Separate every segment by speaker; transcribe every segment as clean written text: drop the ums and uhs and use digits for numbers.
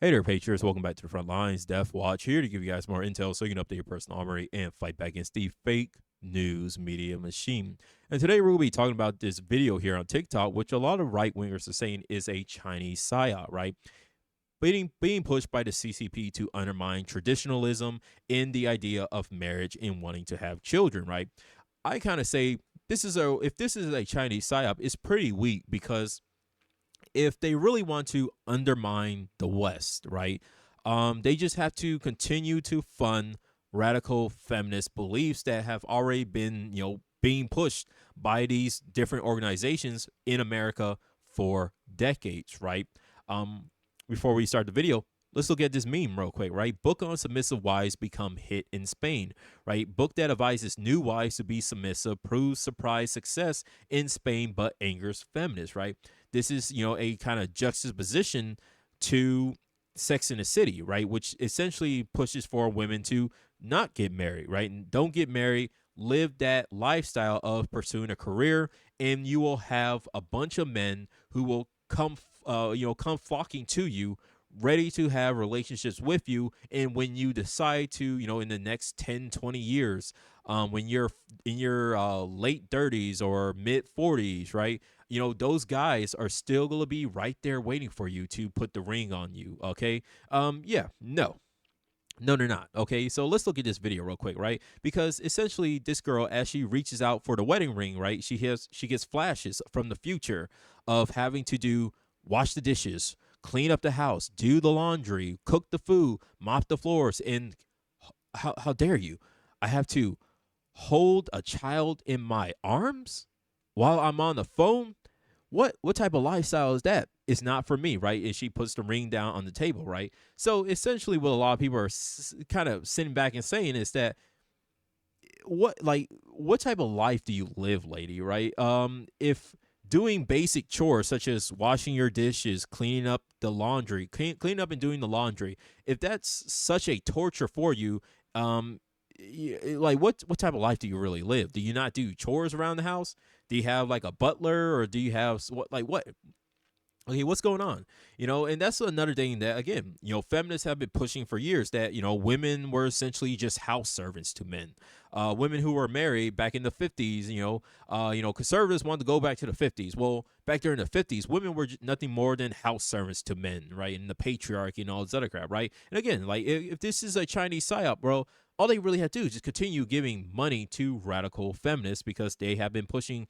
Speaker 1: Hey there, Patriots. Welcome back to the front lines. Death Watch here to give you guys more intel so you can update your personal armory and fight back against the fake news media machine. And today we're going to be talking about this video here on TikTok, which a lot of right wingers are saying is a Chinese psyop, right? Being pushed by the CCP to undermine traditionalism in the idea of marriage and wanting to have children, right? I kind of say if this is a Chinese psyop, it's pretty weak because if they really want to undermine the West, right, they just have to continue to fund radical feminist beliefs that have already been, being pushed by these different organizations in America for decades, right? Um, Before we start the video, let's look at this meme real quick, right? Book on submissive wives become hit in Spain, right? Book that advises new wives to be submissive proves surprise success in Spain, but angers feminists, right? This is, a kind of juxtaposition to Sex in the City, right? Which essentially pushes for women to not get married, right? And don't get married, live that lifestyle of pursuing a career, and you will have a bunch of men who will come flocking to you, ready to have relationships with you. And when you decide to, in the next 10, 20 years, when you're in your late 30s or mid 40s, right? Those guys are still going to be right there waiting for you to put the ring on you. Okay. Yeah, no. No, they're not. Okay, so let's look at this video real quick, right? Because essentially, this girl, as she reaches out for the wedding ring, right, she gets flashes from the future of having to wash the dishes, clean up the house, do the laundry, cook the food, mop the floors, and how dare you? I have to hold a child in my arms while I'm on the phone. What type of lifestyle is that? It's not for me, right? And she puts the ring down on the table, right? So essentially, what a lot of people are kind of sitting back and saying is that what type of life do you live, lady? Right? If doing basic chores such as washing your dishes, cleaning up the laundry, cleaning up and doing the laundry, if that's such a torture for you, um, like what type of life do you really live? Do you not do chores around the house? Do you have like a butler, or do you have what? Okay, what's going on? And that's another thing that, again, feminists have been pushing for years, that women were essentially just house servants to men. Women who were married back in the 50s, conservatives wanted to go back to the 50s. Well, back there in the 50s, women were nothing more than house servants to men, right? And the patriarchy and all this other crap, right? And again, like, if this is a Chinese psyop, bro, all they really have to do is just continue giving money to radical feminists, because they have been pushing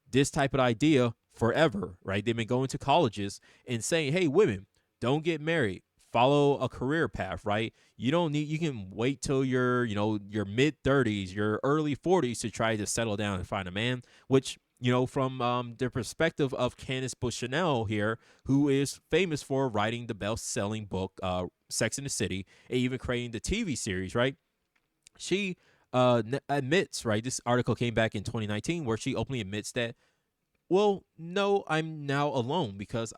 Speaker 1: this type of idea forever, right? They've been going to colleges and saying, hey, women, don't get married. Follow a career path, right? You can wait till your mid 30s, your early 40s to try to settle down and find a man, which, from the perspective of Candace Bushnell here, who is famous for writing the best-selling book, Sex in the City, and even creating the TV series, right? She admits, right? This article came back in 2019 where she openly admits that, well, no, I'm now alone because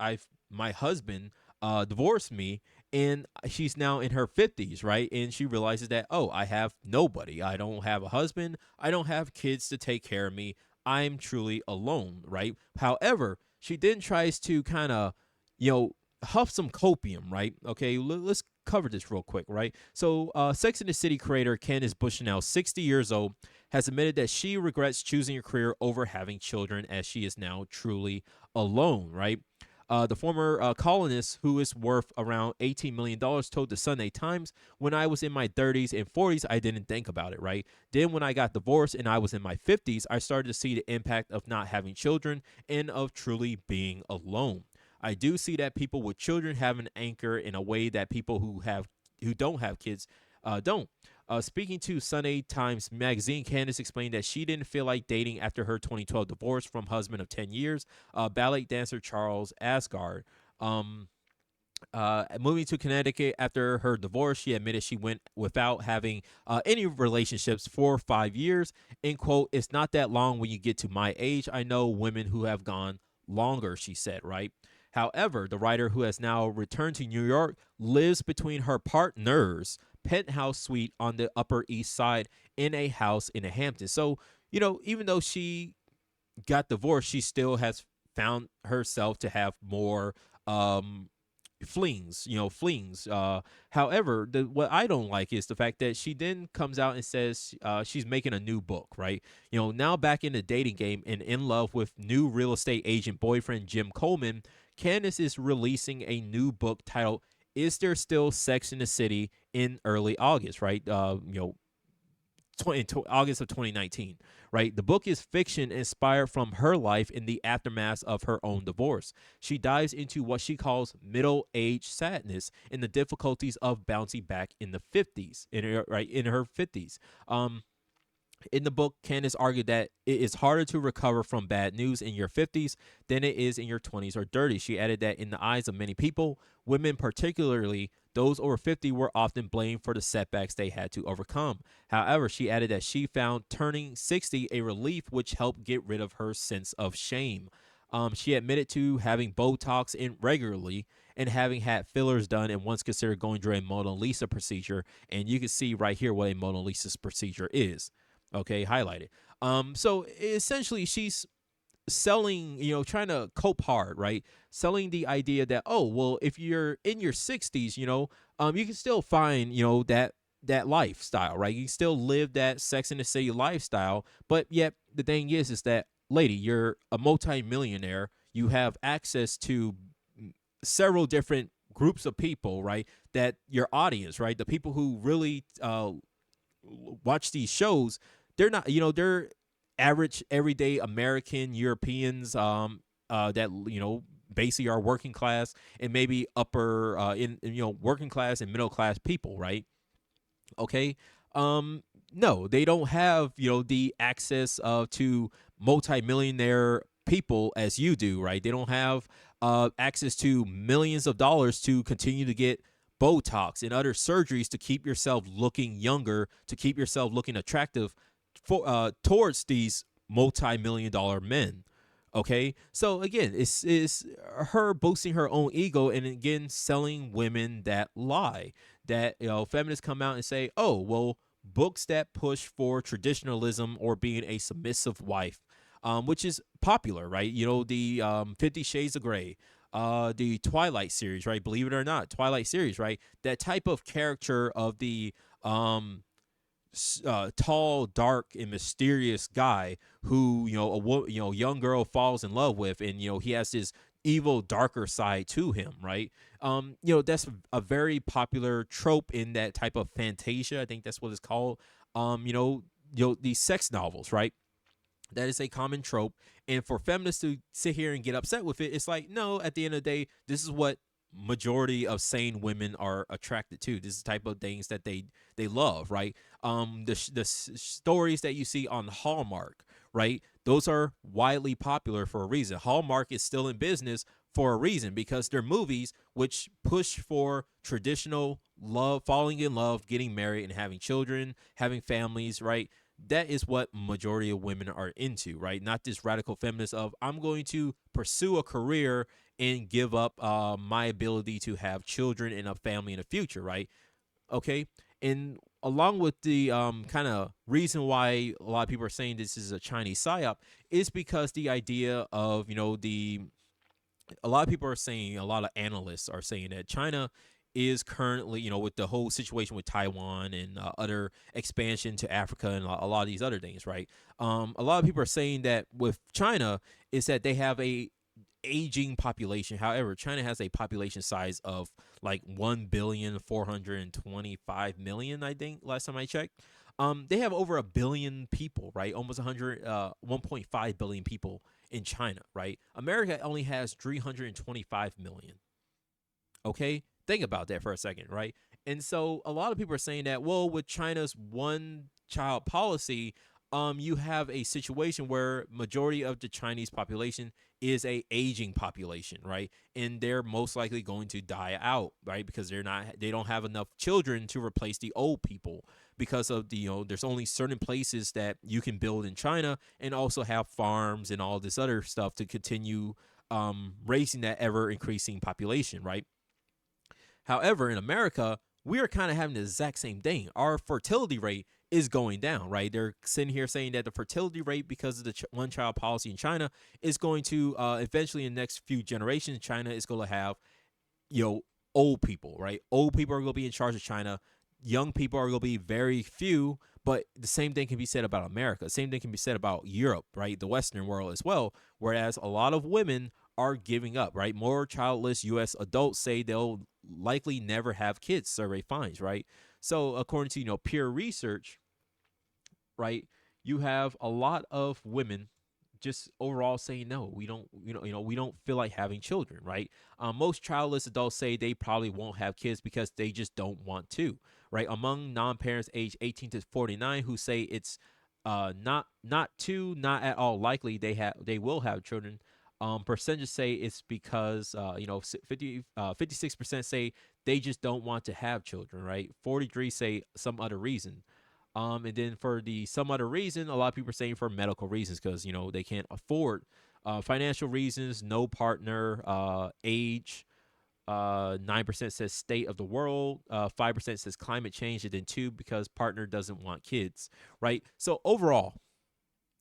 Speaker 1: my husband divorced me, and she's now in her 50s, right? And she realizes that, oh, I have nobody. I don't have a husband. I don't have kids to take care of me. I'm truly alone, right? However, she then tries to kind of, huff some copium, right? Okay, let's cover this real quick, right? So, Sex and the City creator Candace Bushnell, 60 years old, has admitted that she regrets choosing a career over having children, as she is now truly alone, right? The former colonist, who is worth around $18 million, told the Sunday Times, when I was in my 30s and 40s, I didn't think about it, right? Then when I got divorced and I was in my 50s, I started to see the impact of not having children and of truly being alone. I do see that people with children have an anchor in a way that people who don't have kids don't. Speaking to Sunday Times Magazine, Candace explained that she didn't feel like dating after her 2012 divorce from husband of 10 years, ballet dancer Charles Asgard. Moving to Connecticut after her divorce, she admitted she went without having any relationships for 5 years. And, quote, it's not that long when you get to my age. I know women who have gone longer, she said, right? However, the writer, who has now returned to New York, lives between her partner's penthouse suite on the Upper East Side in a house in the Hamptons. So, even though she got divorced, she still has found herself to have more, um, flings, flings. However, what I don't like is the fact that she then comes out and says she's making a new book, right? Now back in the dating game and in love with new real estate agent boyfriend Jim Coleman, Candace is releasing a new book titled "Is There Still Sex in the City?" in early August, right? 20, August of 2019, right? The book is fiction inspired from her life in the aftermath of her own divorce. She dives into what she calls middle-age sadness and the difficulties of bouncing back in the 50s, in her 50s. In the book, Candace argued that it is harder to recover from bad news in your 50s than it is in your 20s or 30s. She added that in the eyes of many people, women, particularly those over 50, were often blamed for the setbacks they had to overcome. However, she added that she found turning 60 a relief which helped get rid of her sense of shame. She admitted to having Botox in regularly and having had fillers done and once considered going through a Mona Lisa procedure. And you can see right here what a Mona Lisa procedure is. Okay, highlighted. So essentially, she's selling, trying to cope hard, right? Selling the idea that, oh, well, if you're in your 60s, you can still find, that lifestyle, right? You can still live that Sex in the City lifestyle, but yet the thing is that, lady, you're a multimillionaire. You have access to several different groups of people, right? That your audience, right? The people who really watch these shows, they're not, they're average everyday American Europeans that basically are working class and maybe upper working class and middle class people, right? Okay. No, they don't have, the access to multimillionaire people as you do, right? They don't have access to millions of dollars to continue to get Botox and other surgeries to keep yourself looking younger, to keep yourself looking attractive for towards these multi-million dollar men. Okay, so again, it's her boosting her own ego and again selling women that lie. That feminists come out and say, oh well, books that push for traditionalism or being a submissive wife, which is popular, right? The 50 Shades of Grey, the Twilight series, right? Believe it or not, Twilight series, right? That type of character of the tall, dark, and mysterious guy who young girl falls in love with, and he has this evil, darker side to him, right? That's a very popular trope in that type of fantasia. I think that's what it's called. These sex novels, right? That is a common trope. And for feminists to sit here and get upset with it, it's like, no, at the end of the day, this is what majority of sane women are attracted to. This is the type of things that they love, right? The stories that you see on Hallmark, right? Those are widely popular for a reason. Hallmark is still in business for a reason because they're movies which push for traditional love, falling in love, getting married, and having children, having families, right? That is what majority of women are into, right? Not this radical feminist of I'm going to pursue a career and give up my ability to have children and a family in the future, right? Okay, and along with the kind of reason why a lot of people are saying this is a Chinese psyop is because the idea of the a lot of people are saying, a lot of analysts are saying that China is currently, with the whole situation with Taiwan and other expansion to Africa and a lot of these other things, right? A lot of people are saying that with China is that they have a aging population. However, China has a population size of like 1,425,000,000, I think, last time I checked. They have over a billion people, right? Almost 1.5 billion people in China, right? America only has 325 million. Okay, think about that for a second, right? And so a lot of people are saying that, well, with China's one child policy, you have a situation where majority of the Chinese population is a aging population, right? And they're most likely going to die out, right? Because they don't have enough children to replace the old people because of the, there's only certain places that you can build in China and also have farms and all this other stuff to continue raising that ever increasing population, right? However, in America, we are kind of having the exact same thing. Our fertility rate is going down, right? They're sitting here saying that the fertility rate, because of the one child policy in China, is going to eventually in the next few generations, China is going to have, old people, right? Old people are going to be in charge of China. Young people are going to be very few. But the same thing can be said about America. Same thing can be said about Europe, right? The Western world as well. Whereas a lot of women are giving up, right? More childless U.S. adults say they'll likely never have kids. Survey finds, right? So according to peer research, right, you have a lot of women just overall saying no, we don't, we don't feel like having children, right? Most childless adults say they probably won't have kids because they just don't want to, right? Among non-parents age 18 to 49 who say it's not at all likely they will have children. Percentages say it's because 56% say they just don't want to have children, right? 43 say some other reason. And then for the some other reason, a lot of people are saying for medical reasons because they can't afford, financial reasons, no partner, age. 9% says state of the world. 5% says climate change, and then two because partner doesn't want kids. Right. So overall,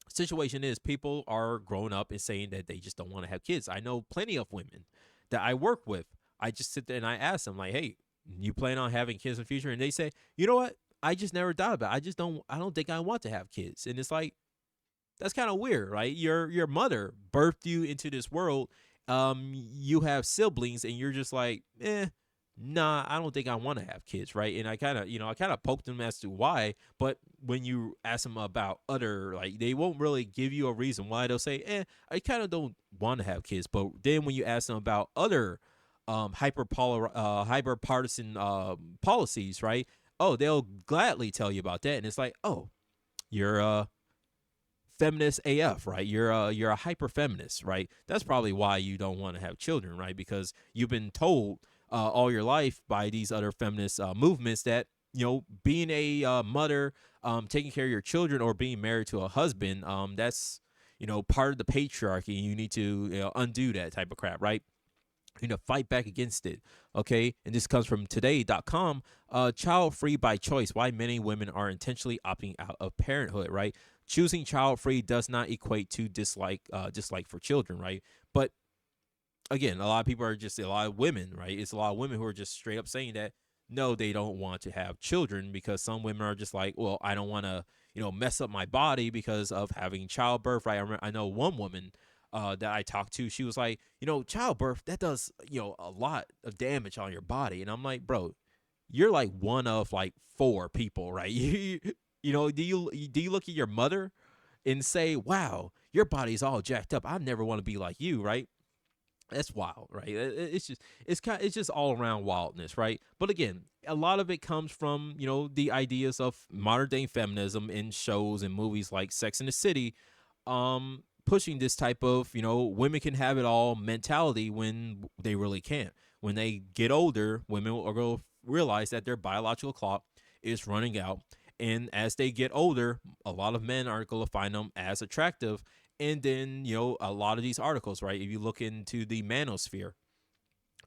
Speaker 1: situation is people are growing up and saying that they just don't want to have kids. I know plenty of women that I work with. I just sit there and I ask them like, "Hey, you plan on having kids in the future?" And they say, "You know what? I just never thought about it. I don't think I want to have kids." And it's like that's kind of weird, right? Your mother birthed you into this world. You have siblings, and you're just like, nah, I don't think I want to have kids, right? And I kind of poked them as to why. But when you ask them about other, like, they won't really give you a reason why. They'll say, I kind of don't want to have kids. But then when you ask them about other, hyper partisan policies, right? Oh, they'll gladly tell you about that, and it's like, oh, you're feminist AF, right? You're a hyper feminist, right? That's probably why you don't want to have children, right? Because you've been told all your life by these other feminist movements that being a mother, taking care of your children, or being married to a husband, that's part of the patriarchy. You need to undo that type of crap, right? Fight back against it. Okay. And this comes from today.com. Child free by choice. Why many women are intentionally opting out of parenthood, right? Choosing child free does not equate to dislike for children, right? But again, a lot of women, right? It's a lot of women who are just straight up saying that no, they don't want to have children because some women are just like, well, I don't want to, mess up my body because of having childbirth, right? I know one woman that I talked to, she was like, childbirth, that does, a lot of damage on your body. And I'm like, bro, you're like one of like four people, right? Do you look at your mother and say, wow, your body's all jacked up. I never want to be like you, right? That's wild, right? It's just all around wildness, right? But again, a lot of it comes from the ideas of modern day feminism in shows and movies like Sex and the City, pushing this type of women can have it all mentality when they really can't. When they get older, women are going to realize that their biological clock is running out, and as they get older, a lot of men aren't going to find them as attractive. And then, a lot of these articles, right? If you look into the manosphere,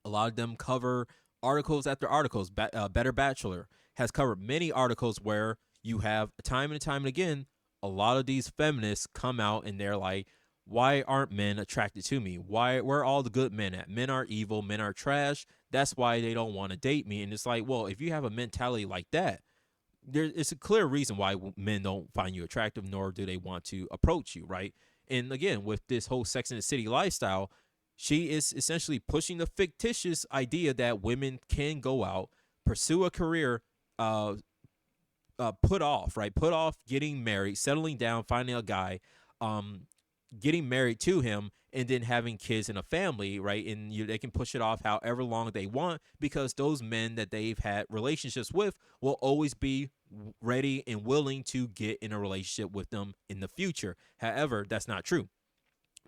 Speaker 1: a lot of them cover articles after articles. Better Bachelor has covered many articles where you have time and time and again, a lot of these feminists come out and they're like, why aren't men attracted to me? Where are all the good men at? Men are evil. Men are trash. That's why they don't want to date me. And it's like, well, if you have a mentality like that, it's a clear reason why men don't find you attractive, nor do they want to approach you, right? And again, with this whole Sex and the City lifestyle, she is essentially pushing the fictitious idea that women can go out, pursue a career, put off, right? Put off getting married, settling down, finding a guy, getting married to him, and then having kids and a family, right? And they can push it off however long they want because those men that they've had relationships with will always be ready and willing to get in a relationship with them in the future. However, that's not true.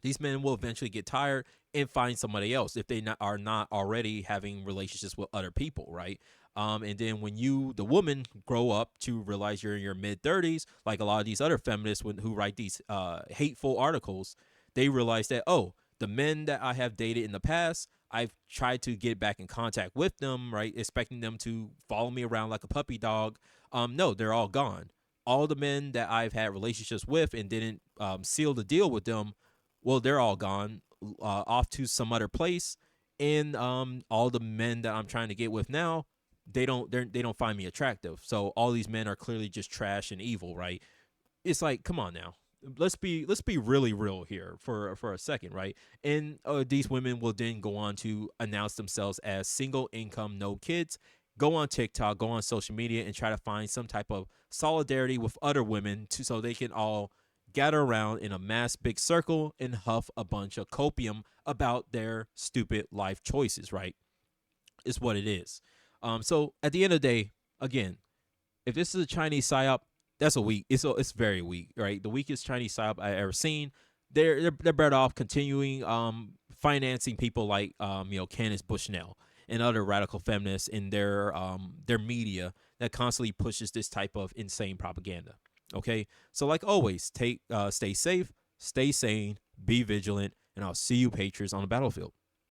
Speaker 1: These men will eventually get tired and find somebody else if they are not already having relationships with other people, right? And then when the woman, grow up to realize you're in your mid-30s, like a lot of these other feminists who write these hateful articles, they realize that, oh, the men that I have dated in the past, I've tried to get back in contact with them, right, expecting them to follow me around like a puppy dog. No, they're all gone. All the men that I've had relationships with and didn't seal the deal with them, well, they're all gone, off to some other place. and all the men that I'm trying to get with now, they don't find me attractive. So all these men are clearly just trash and evil, right? It's like, come on now. Let's be really real here for a second, right? And these women will then go on to announce themselves as single income, no kids, go on TikTok, go on social media, and try to find some type of solidarity with other women so they can all gather around in a mass big circle and huff a bunch of copium about their stupid life choices, right? Is what it is. So at the end of the day, again, if this is a Chinese psyop, that's a weak. It's very weak, right? The weakest Chinese psyop I ever seen. They're better off continuing financing people like Candace Bushnell and other radical feminists in their media that constantly pushes this type of insane propaganda. Okay, so like always, stay safe, stay sane, be vigilant, and I'll see you patriots on the battlefield.